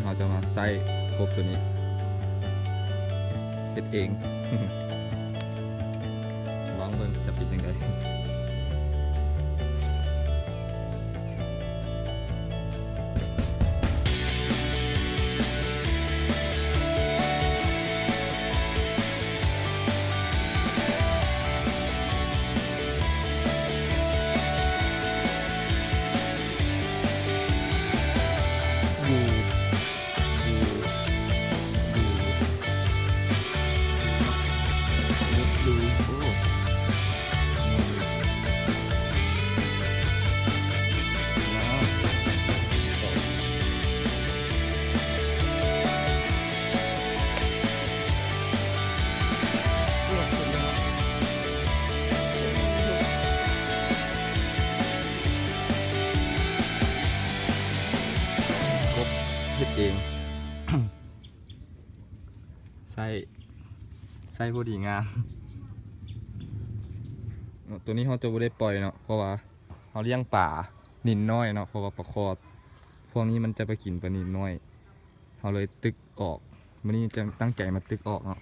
เราจะมาใส่กบตัวนี้เฮ็ดเอง ลองเบิ่งจะเป็นยังไงเฮ็ดเอง ใส่พอดีงามตัวนี้เขาจะไม่ได้ปล่อยเนาะเพราะว่าเขาเลี้ยงป่านินน้อยเนาะเพราะว่าปลาคอพวกนี้มันจะไปกินปลานินน้อยเขาเลยตึกออกวันนี้จะตั้งใจมาตึกออกเนาะ